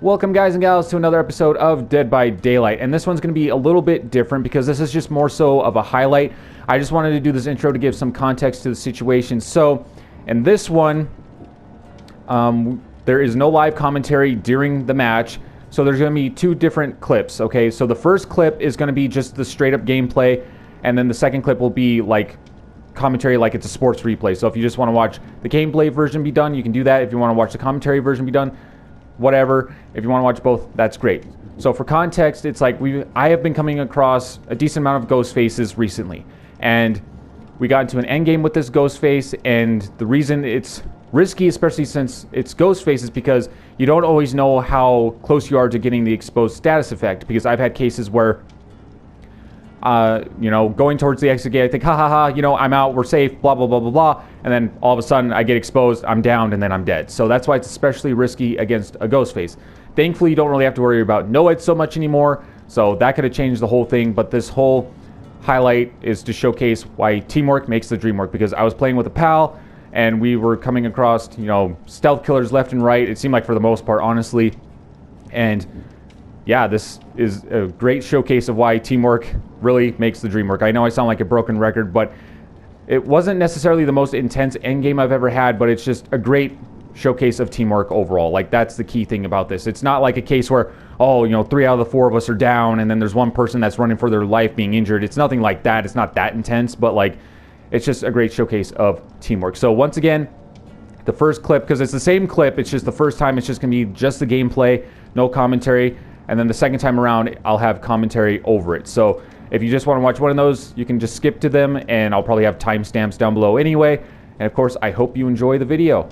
Welcome guys and gals to another episode of Dead by Daylight, and this one's going to be a little bit different because this is just more so of a highlight. I just wanted to do this intro to give some context to the situation. So in this one, there is no live commentary during the match, so there's going to be two different clips. Okay, so the first clip is going to be just the straight up gameplay, and then the second clip will be like commentary, like it's a sports replay. So if you just want to watch the gameplay version be done, you can do that. If you want to watch the commentary version be done, whatever. If you want to watch both, that's great. So for context, it's like I have been coming across a decent amount of Ghostfaces recently, and we got into an endgame with this Ghostface, and the reason it's risky, especially since it's Ghostface, is because you don't always know how close you are to getting the exposed status effect, because I've had cases where going towards the exit gate, I think, ha ha ha, I'm out, we're safe, blah, blah, blah, blah, blah. And then all of a sudden I get exposed, I'm downed, and then I'm dead. So that's why it's especially risky against a Ghostface. Thankfully, you don't really have to worry about no-hits so much anymore. So that could have changed the whole thing. But this whole highlight is to showcase why teamwork makes the dream work. Because I was playing with a pal, and we were coming across, stealth killers left and right. It seemed like for the most part, honestly. And yeah, this is a great showcase of why teamwork really makes the dream work. I know I sound like a broken record, but it wasn't necessarily the most intense endgame I've ever had, but it's just a great showcase of teamwork overall. Like, that's the key thing about this. It's not like a case where, 3 out of the 4 of us are down, and then there's one person that's running for their life being injured. It's nothing like that. It's not that intense, but it's just a great showcase of teamwork. So once again, the first clip, because it's the same clip, it's just the first time it's just going to be just the gameplay, no commentary. And then the second time around, I'll have commentary over it. So if you just want to watch one of those, you can just skip to them, and I'll probably have timestamps down below anyway. And of course, I hope you enjoy the video.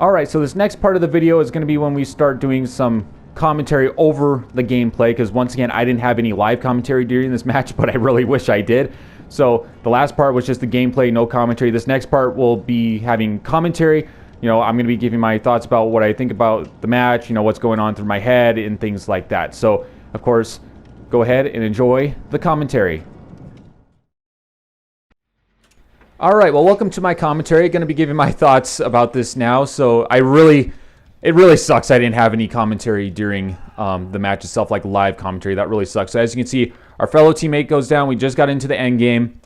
Alright, so this next part of the video is going to be when we start doing some commentary over the gameplay, because once again, I didn't have any live commentary during this match, but I really wish I did. So the last part was just the gameplay, no commentary. This next part will be having commentary. You know, I'm going to be giving my thoughts about what I think about the match, you know, what's going on through my head and things like that. So, of course, go ahead and enjoy the commentary. Alright, well, welcome to my commentary. I'm going to be giving my thoughts about this now. So, it really sucks I didn't have any commentary during the match itself, like live commentary. That really sucks. So, as you can see, our fellow teammate goes down. We just got into the end game.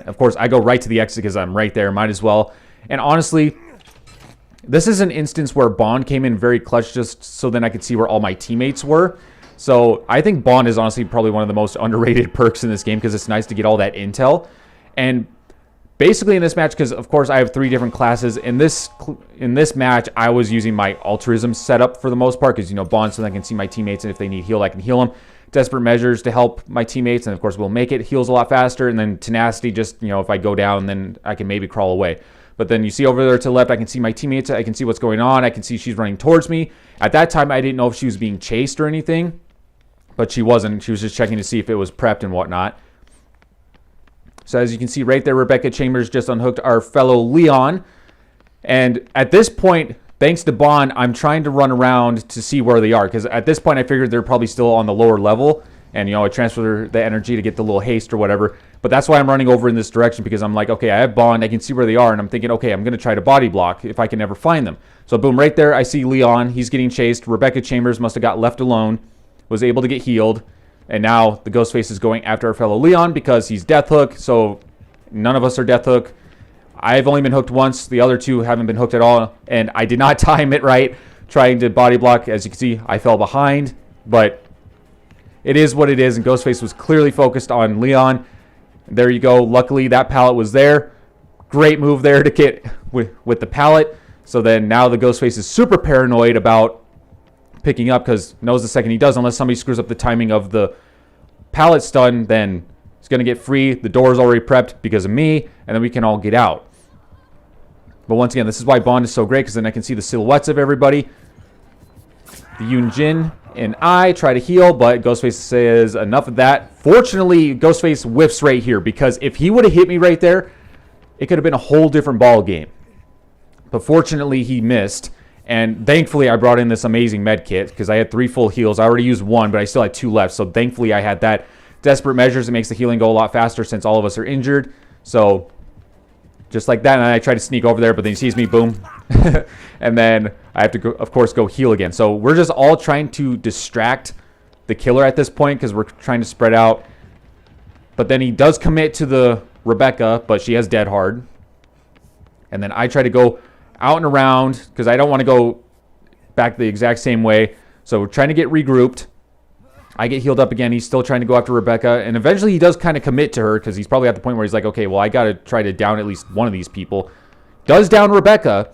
Of course, I go right to the exit because I'm right there. Might as well. And honestly, this is an instance where Bond came in very clutch just so then I could see where all my teammates were. So I think Bond is honestly probably one of the most underrated perks in this game because it's nice to get all that intel. And basically in this match, because of course I have 3 different classes, in this match I was using my altruism setup for the most part because, you know, Bond so that I can see my teammates, and if they need heal I can heal them. Desperate measures to help my teammates, and of course we'll make it. Heals a lot faster, and then tenacity, just, you know, if I go down then I can maybe crawl away. But then you see over there to the left, I can see my teammates. I can see what's going on. I can see she's running towards me. At that time, I didn't know if she was being chased or anything. But she wasn't. She was just checking to see if it was prepped and whatnot. So as you can see right there, Rebecca Chambers just unhooked our fellow Leon. And at this point, thanks to Bond, I'm trying to run around to see where they are. Because at this point, I figured they're probably still on the lower level. And, you know, I transfer the energy to get the little haste or whatever. But that's why I'm running over in this direction, because I'm like, okay, I have Bond. I can see where they are. And I'm thinking, okay, I'm going to try to body block if I can ever find them. So boom, right there, I see Leon. He's getting chased. Rebecca Chambers must have got left alone, was able to get healed. And now the Ghostface is going after our fellow Leon because he's Death Hook. So none of us are Death Hook. I've only been hooked once. The other 2 haven't been hooked at all. And I did not time it right trying to body block. As you can see, I fell behind. But it is what it is. And Ghostface was clearly focused on Leon. There you go. Luckily, that pallet was there. Great move there to get with the pallet. So then now the Ghostface is super paranoid about picking up because knows the second he does, unless somebody screws up the timing of the pallet stun, then he's going to get free. The door is already prepped because of me, and then we can all get out. But once again, this is why Bond is so great, because then I can see the silhouettes of everybody. The Yoon Jin and I try to heal, but Ghostface says enough of that. Fortunately, Ghostface whiffs right here, because if he would have hit me right there, it could have been a whole different ball game. But fortunately, he missed. And thankfully, I brought in this amazing med kit, because I had 3 full heals. I already used 1, but I still had 2 left. So thankfully, I had that. Desperate measures, it makes the healing go a lot faster since all of us are injured. So just like that, and I try to sneak over there, but then he sees me, boom. And then I have to, go, of course, go heal again. So we're just all trying to distract the killer at this point because we're trying to spread out. But then he does commit to the Rebecca, but she has dead hard. And then I try to go out and around because I don't want to go back the exact same way. So we're trying to get regrouped. I get healed up again. He's still trying to go after Rebecca. And eventually he does kind of commit to her because he's probably at the point where he's like, okay, well, I got to try to down at least one of these people. Does down Rebecca.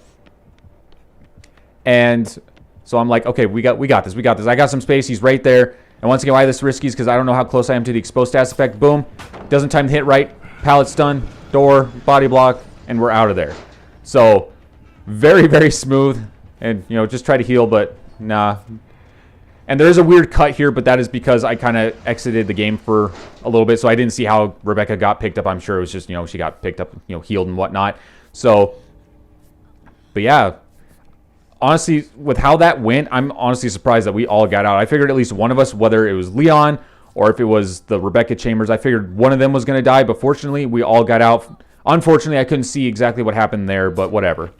And so I'm like, okay, we got this. I got some space. He's right there. And once again, why this risky is because I don't know how close I am to the exposed status effect. Boom. Doesn't time the hit right. Pallet stun. Door. Body block. And we're out of there. So very, very smooth. And, you know, just try to heal, but nah. And there is a weird cut here, but that is because I kind of exited the game for a little bit. So I didn't see how Rebecca got picked up. I'm sure it was just, you know, she got picked up, you know, healed and whatnot. So, but yeah. Honestly, with how that went, I'm honestly surprised that we all got out. I figured at least one of us, whether it was Leon or if it was the Rebecca Chambers, I figured one of them was going to die. But fortunately, we all got out. Unfortunately, I couldn't see exactly what happened there, but whatever.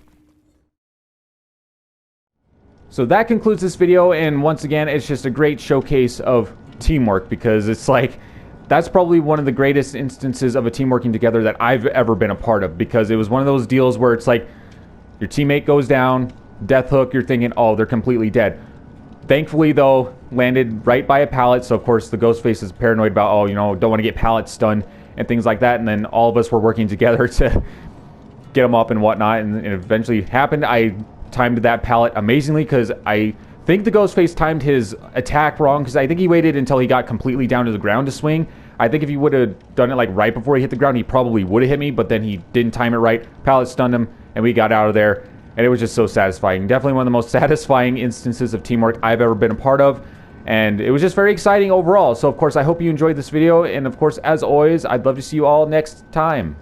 So that concludes this video. And once again, it's just a great showcase of teamwork because it's like, that's probably one of the greatest instances of a team working together that I've ever been a part of, because it was one of those deals where it's like your teammate goes down, Death Hook, you're thinking, oh, they're completely dead. Thankfully, though, landed right by a pallet. So, of course, the Ghostface is paranoid about, oh, you know, don't want to get pallet stunned and things like that. And then all of us were working together to get them up and whatnot. And it eventually happened. I timed that pallet amazingly because I think the Ghostface timed his attack wrong because I think he waited until he got completely down to the ground to swing. I think if he would have done it like right before he hit the ground, he probably would have hit me. But then he didn't time it right. Pallet stunned him, and we got out of there. and it was just so satisfying. Definitely one of the most satisfying instances of teamwork I've ever been a part of, and it was just very exciting overall. So of course I hope you enjoyed this video, and of course as always I'd love to see you all next time.